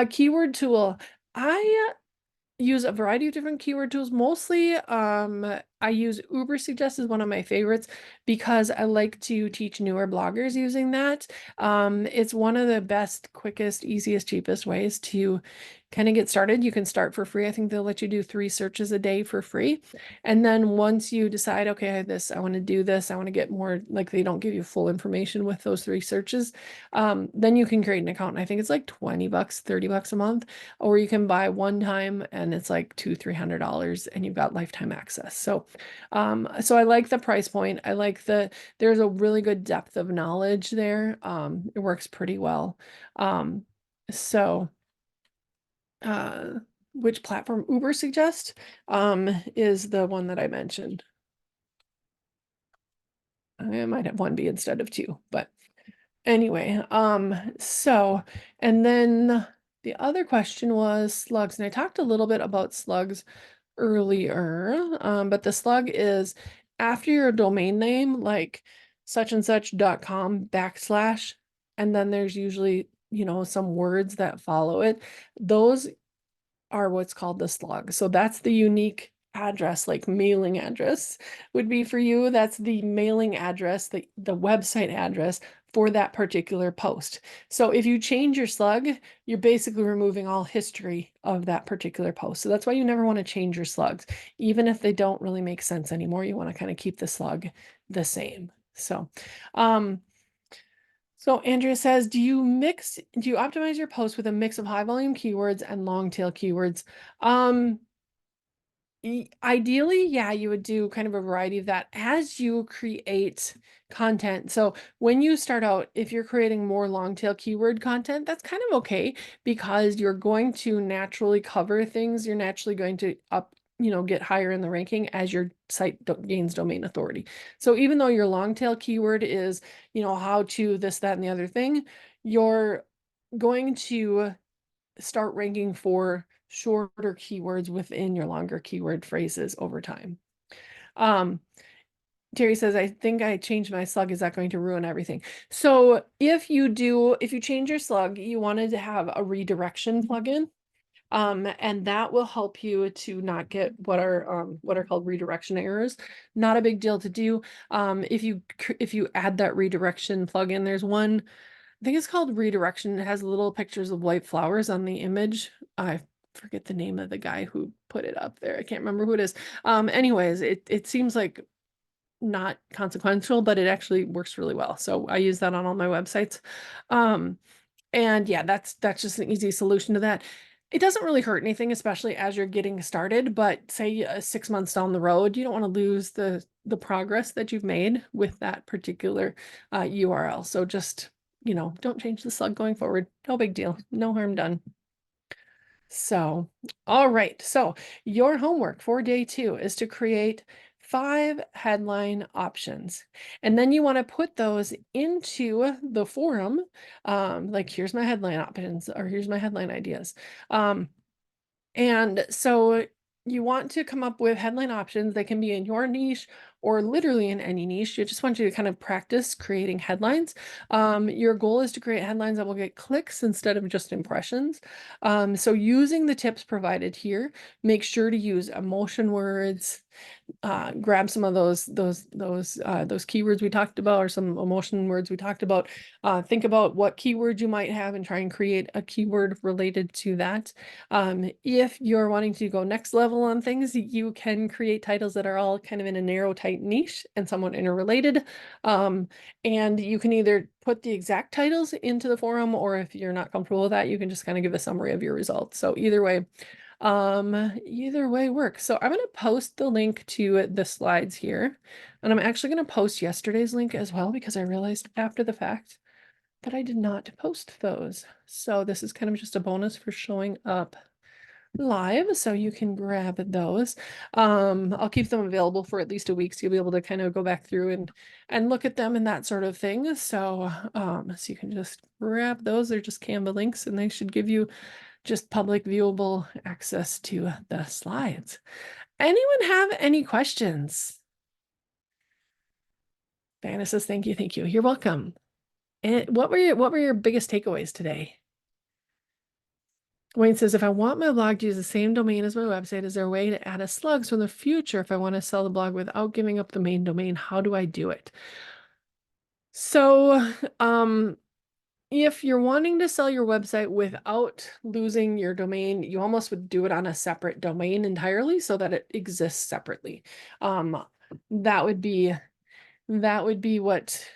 Keyword tool. I use a variety of different keyword tools. Mostly, I use Ubersuggest is one of my favorites because I like to teach newer bloggers using that. It's one of the best, quickest, easiest, cheapest ways to kind of get started. You can start for free. I think they'll let you do 3 searches a day for free. And then once you decide, okay, I want to do this, I want to get more, like they don't give you full information with those 3 searches. Then you can create an account. And I think it's like $20, $30 a month, or you can buy one time and it's like $200-300 and you've got lifetime access. So I like the price point. I like there's a really good depth of knowledge there. It works pretty well. So which platform? Ubersuggest is the one that I mentioned. I might have 1B instead of 2, but anyway, so, and then the other question was slugs, and I talked a little bit about slugs earlier, but the slug is after your domain name, like such and such.com /, and then there's usually, some words that follow it. Those are what's called the slug. So that's the unique address, like mailing address would be for you. That's the mailing address, the website address for that particular post. So if you change your slug, you're basically removing all history of that particular post. So that's why you never want to change your slugs. Even if they don't really make sense anymore, you want to kind of keep the slug the same. Um, so Andrea says, do you optimize your post with a mix of high volume keywords and long tail keywords? Ideally, yeah, you would do kind of a variety of that as you create content. So when you start out, if you're creating more long tail keyword content, that's kind of okay because you're going to naturally cover things. You're naturally going to get higher in the ranking as your site gains domain authority. So even though your long tail keyword is, how to this, that, and the other thing, you're going to start ranking for shorter keywords within your longer keyword phrases over time. Terry says, I think I changed my slug. Is that going to ruin everything? So if you change your slug, you wanted to have a redirection plugin. And that will help you to not get what are called redirection errors. Not a big deal to do. If you add that redirection plugin, there's one, I think it's called redirection. It has little pictures of white flowers on the image. I forget the name of the guy who put it up there. I can't remember who it is. Anyways, it seems like not consequential, but it actually works really well. So I use that on all my websites. And yeah, that's just an easy solution to that. It doesn't really hurt anything, especially as you're getting started, but say 6 months down the road, you don't want to lose the progress that you've made with that particular URL. So just, don't change the slug going forward. No big deal. No harm done. So, all right. So your homework for day 2 is to create 5 headline options. And then you want to put those into the forum. Like here's my headline options, or here's my headline ideas. And so you want to come up with headline options. They can be in your niche or literally in any niche. You just want you to kind of practice creating headlines. Your goal is to create headlines that will get clicks instead of just impressions. So using the tips provided here, make sure to use emotion words, grab some of those keywords we talked about, or some emotion words we talked about. Think about what keywords you might have and try and create a keyword related to that. If you're wanting to go next level on things, you can create titles that are all kind of in a narrow, tight niche and somewhat interrelated. And you can either put the exact titles into the forum, or if you're not comfortable with that, you can just kind of give a summary of your results. So either way works. So I'm going to post the link to the slides here, and I'm actually going to post yesterday's link as well, because I realized after the fact that I did not post those. So this is kind of just a bonus for showing up live, so you can grab those. I'll keep them available for at least a week, so you'll be able to kind of go back through and look at them and that sort of thing. So so you can just grab those. They're just Canva links, and they should give you just public viewable access to the slides. Anyone have any questions? Diana says, thank you. Thank you. You're welcome. And what were your biggest takeaways today? Wayne says, if I want my blog to use the same domain as my website, is there a way to add a slug so in the future, if I want to sell the blog without giving up the main domain, how do I do it? So, if you're wanting to sell your website without losing your domain, you almost would do it on a separate domain entirely so that it exists separately. That would be what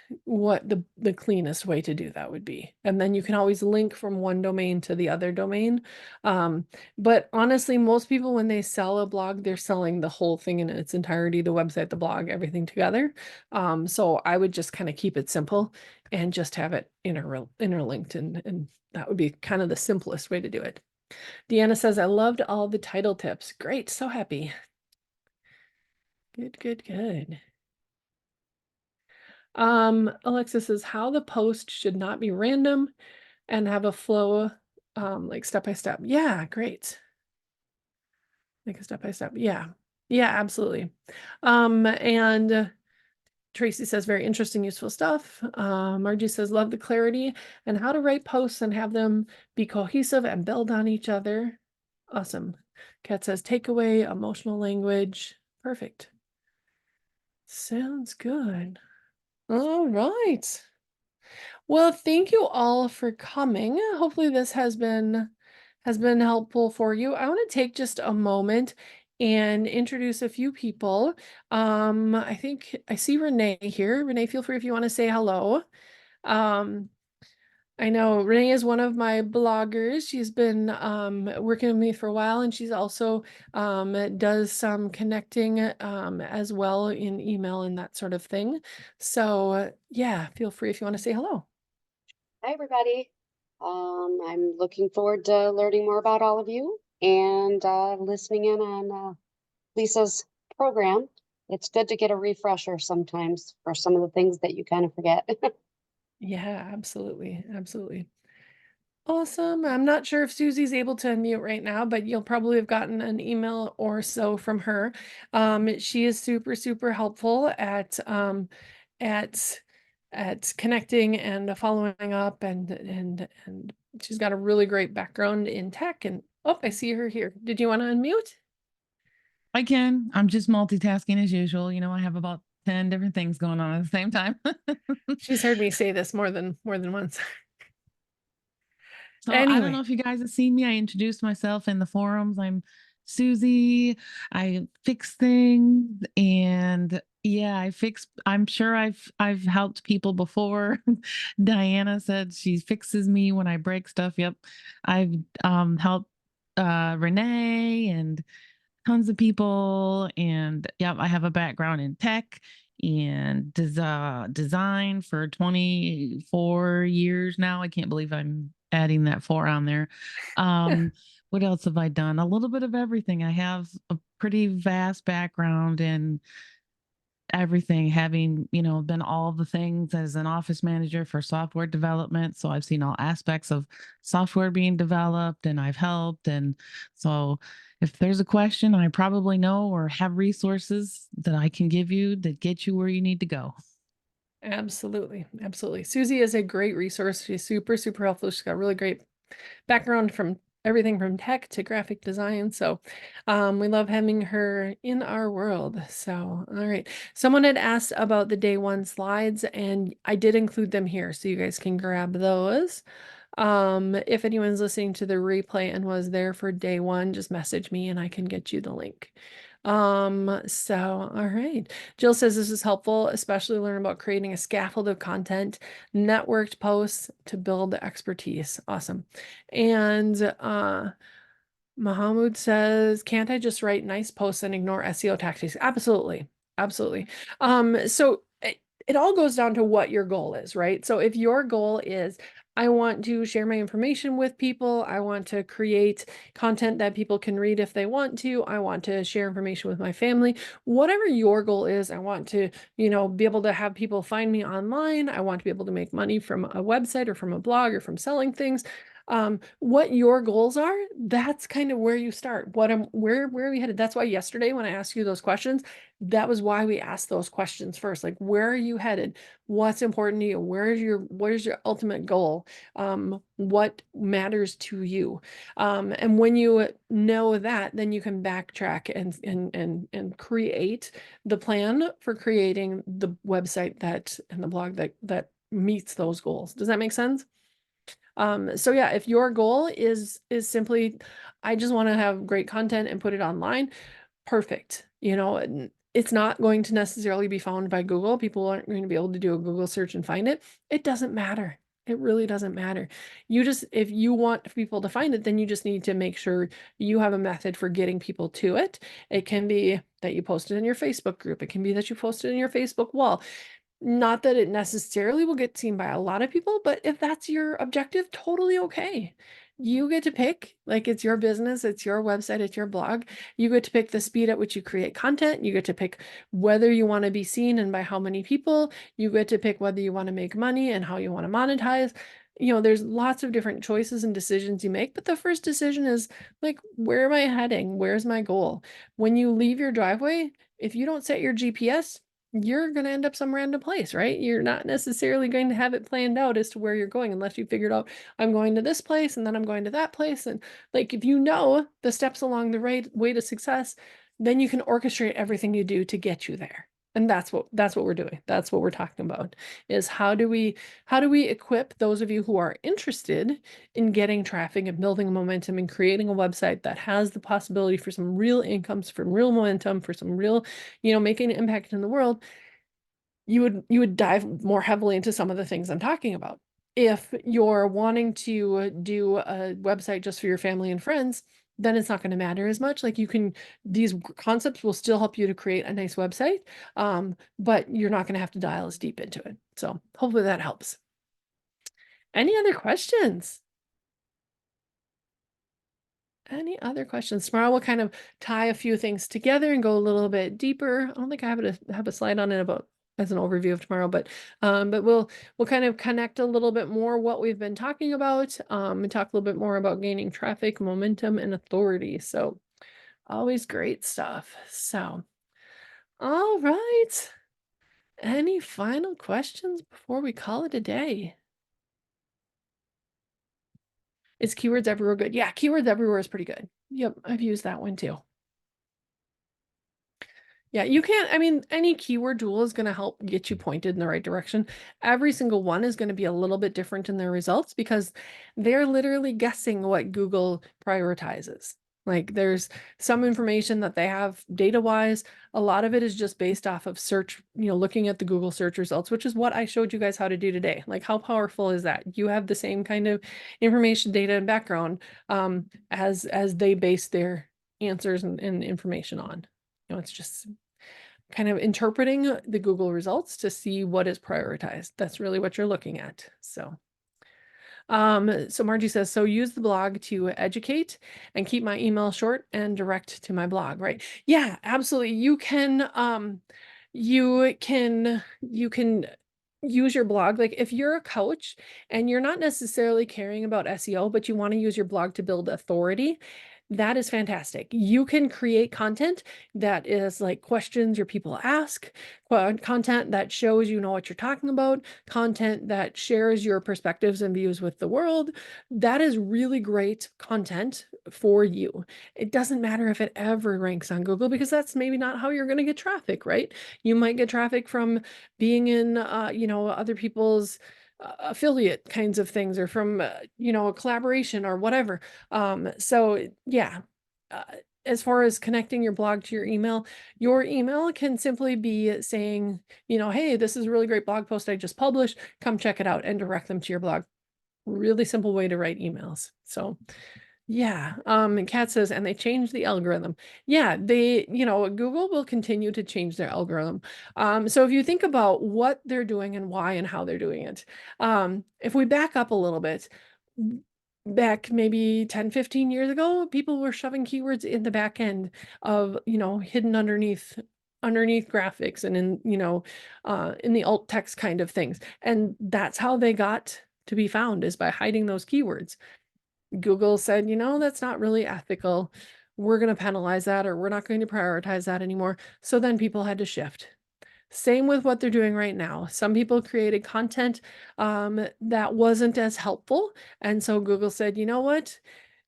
the cleanest way to do that would be. And then you can always link from one domain to the other domain. But honestly, most people, when they sell a blog, they're selling the whole thing in its entirety, the website, the blog, everything together. So I would just kind of keep it simple and just have it interlinked, and that would be kind of the simplest way to do it. Deanna says, I loved all the title tips. Great, so happy. Good, good, good. Alexa says how the post should not be random and have a flow, like step by step. Yeah, great. Like a step by step. Yeah. Yeah, absolutely. And Tracy says very interesting, useful stuff. Margie says love the clarity and how to write posts and have them be cohesive and build on each other. Awesome. Kat says takeaway, emotional language. Perfect. Sounds good. All right. Well, thank you all for coming. Hopefully this has been helpful for you. I want to take just a moment and introduce a few people. I think I see Renee here. Renee, feel free if you want to say hello. Um, I know Renee is one of my bloggers. She's been working with me for a while, and she's also does some connecting as well in email and that sort of thing. So yeah, feel free if you want to say hello. Hi, everybody. I'm looking forward to learning more about all of you and listening in on Lisa's program. It's good to get a refresher sometimes for some of the things that you kind of forget. Yeah, absolutely. Absolutely. Awesome. I'm not sure if Susie's able to unmute right now, but you'll probably have gotten an email or so from her. She is super, super helpful at at connecting and following up and she's got a really great background in tech and oh, I see her here. Did you want to unmute? I can. I'm just multitasking as usual. I have about 10 different things going on at the same time. She's heard me say this more than once. So I don't know Anyway, if you guys have seen me. I introduced myself in the forums. I'm Susie. I fix things and yeah, I'm sure I've helped people before. Diana said she fixes me when I break stuff. Yep. I've helped Renee and tons of people. And yeah, I have a background in tech and design for 24 years now. I can't believe I'm adding that four on there. What else have I done? A little bit of everything. I have a pretty vast background in everything, having been all the things as an office manager for software development. So I've seen all aspects of software being developed and I've helped. And so if there's a question, I probably know or have resources that I can give you that get you where you need to go. absolutely. Absolutely. Susie is a great resource. She's super, super helpful. She's got really great background from everything from tech to graphic design. So we love having her in our world. So, all right. Someone had asked about the day one slides, and I did include them here so you guys can grab those. If anyone's listening to the replay and was there for day one, just message me and I can get you the link. So all right. Jill says this is helpful, especially learn about creating a scaffold of content, networked posts to build expertise. Awesome. And Mahamud says, can't I just write nice posts and ignore SEO tactics? Absolutely. Absolutely. So it all goes down to what your goal is, right? So if your goal is, I want to share my information with people, I want to create content that people can read if they want to, I want to share information with my family, whatever your goal is, I want to, be able to have people find me online, I want to be able to make money from a website or from a blog or from selling things. What your goals are, that's kind of where you start. Where are we headed? That's why yesterday when I asked you those questions, that was why we asked those questions first. Like, where are you headed? What's important to you? What is your ultimate goal? What matters to you? And when you know that, then you can backtrack and create the plan for creating the website that and the blog that meets those goals. Does that make sense? So yeah, if your goal is simply, I just want to have great content and put it online, perfect. It's not going to necessarily be found by Google. People aren't going to be able to do a Google search and find it. It doesn't matter. It really doesn't matter. If you want people to find it, then you just need to make sure you have a method for getting people to it. It can be that you post it in your Facebook group. It can be that you post it in your Facebook wall. Not that it necessarily will get seen by a lot of people, but if that's your objective, totally okay. You get to pick, like it's your business, it's your website, it's your blog. You get to pick the speed at which you create content. You get to pick whether you want to be seen and by how many people. You get to pick whether you want to make money and how you want to monetize. There's lots of different choices and decisions you make, but the first decision is like, where am I heading? Where's my goal? When you leave your driveway, if you don't set your GPS, you're going to end up some random place, right? You're not necessarily going to have it planned out as to where you're going unless you figured out, I'm going to this place and then I'm going to that place. And like, if you know the steps along the right way to success, then you can orchestrate everything you do to get you there. And that's what we're doing. That's what we're talking about, is how do we equip those of you who are interested in getting traffic and building momentum and creating a website that has the possibility for some real incomes, for real momentum, for some real, making an impact in the world. You would dive more heavily into some of the things I'm talking about. If you're wanting to do a website just for your family and friends, then it's not going to matter as much. Like, these concepts will still help you to create a nice website, but you're not going to have to dial as deep into it. So hopefully that helps. Any other questions? Any other questions? Tomorrow we'll kind of tie a few things together and go a little bit deeper. I don't think I have a slide on it about as an overview of tomorrow, but we'll kind of connect a little bit more what we've been talking about, and talk a little bit more about gaining traffic, momentum, and authority. So always great stuff. So, all right. Any final questions before we call it a day? Is Keywords Everywhere good? Yeah, Keywords Everywhere is pretty good. Yep, I've used that one too. Yeah, you can't, I mean, any keyword tool is going to help get you pointed in the right direction. Every single one is going to be a little bit different in their results because they're literally guessing what Google prioritizes. Like, there's some information that they have data-wise. A lot of it is just based off of search, looking at the Google search results, which is what I showed you guys how to do today. Like, how powerful is that? You have the same kind of information, data, and background as they base their answers and information on. It's just kind of interpreting the Google results to see what is prioritized. That's really what you're looking at. So Margie says, so use the blog to educate and keep my email short and direct to my blog, right? Yeah, absolutely. You can use your blog. Like, if you're a coach and you're not necessarily caring about SEO, but you want to use your blog to build authority, that is fantastic. You can create content that is like questions your people ask, content that shows what you're talking about, content that shares your perspectives and views with the world. That is really great content for you. It doesn't matter if it ever ranks on Google, because that's maybe not how you're going to get traffic, right? You might get traffic from being in, other people's affiliate kinds of things, or from, a collaboration or whatever. So yeah, uh, as far as connecting your blog to your email can simply be saying, hey, this is a really great blog post I just published. Come check it out, and direct them to your blog. Really simple way to write emails. So yeah. And Kat says, and they changed the algorithm. Yeah, Google will continue to change their algorithm. So if you think about what they're doing and why and how they're doing it, if we back up a little bit, back maybe 10, 15 years ago, people were shoving keywords in the back end of, hidden underneath graphics and in the alt text kind of things. And that's how they got to be found, is by hiding those keywords. Google said, that's not really ethical. We're going to penalize that, or we're not going to prioritize that anymore. So then people had to shift. Same with what they're doing right now. Some people created content that wasn't as helpful. And so Google said, you know what?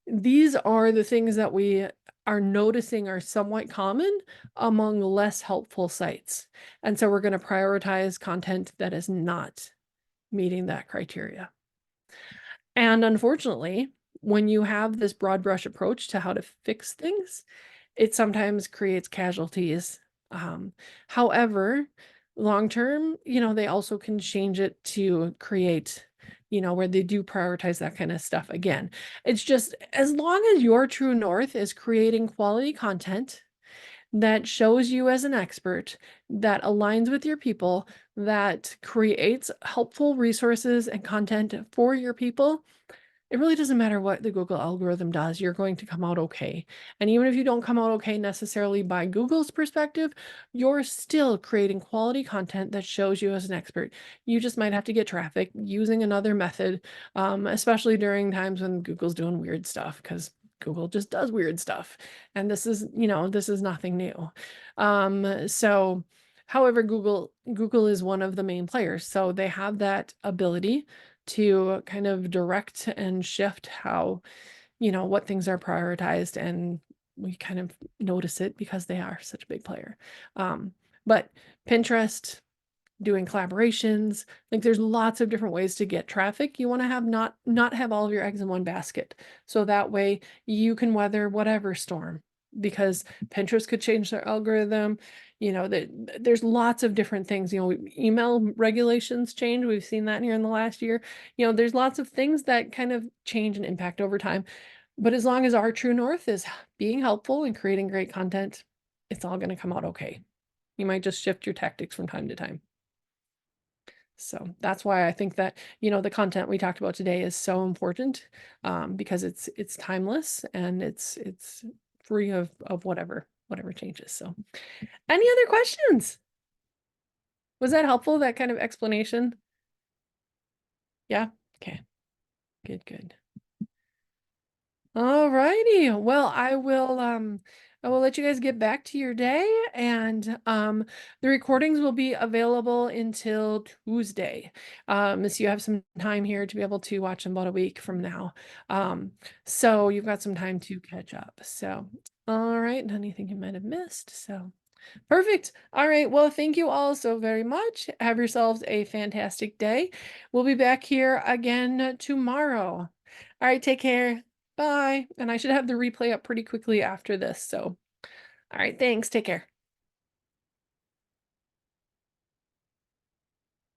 These are the things that we are noticing are somewhat common among less helpful sites. And so we're going to prioritize content that is not meeting that criteria. And unfortunately, when you have this broad brush approach to how to fix things, it sometimes creates casualties. However, long term, they also can change it to create, where they do prioritize that kind of stuff again. It's just, as long as your true north is creating quality content that shows you as an expert, that aligns with your people, that creates helpful resources and content for your people, it really doesn't matter what the Google algorithm does, you're going to come out okay. And even if you don't come out okay necessarily by Google's perspective, you're still creating quality content that shows you as an expert. You just might have to get traffic using another method, especially during times when Google's doing weird stuff, because Google just does weird stuff. And this is nothing new. So However, Google is one of the main players, so they have that ability to kind of direct and shift how, what things are prioritized, and we kind of notice it because they are such a big player. But Pinterest, doing collaborations, like there's lots of different ways to get traffic. You want to have not have all of your eggs in one basket. So that way you can weather whatever storm, because Pinterest could change their algorithm. There's lots of different things. Email regulations change. We've seen that here in the last year. There's lots of things that kind of change and impact over time. But as long as our true north is being helpful and creating great content, it's all going to come out okay. You might just shift your tactics from time to time. So that's why I think that, the content we talked about today is so important, because it's timeless, and it's free of whatever changes. So any other questions? Was that helpful, that kind of explanation? Yeah. Okay. Good. All righty. Well, I will let you guys get back to your day, and the recordings will be available until Tuesday. So you have some time here to be able to watch them about a week from now. So you've got some time to catch up. So, all right, anything you might have missed. So perfect. All right. Well, thank you all so very much. Have yourselves a fantastic day. We'll be back here again tomorrow. All right. Take care. Bye. And I should have the replay up pretty quickly after this. So, all right. Thanks. Take care.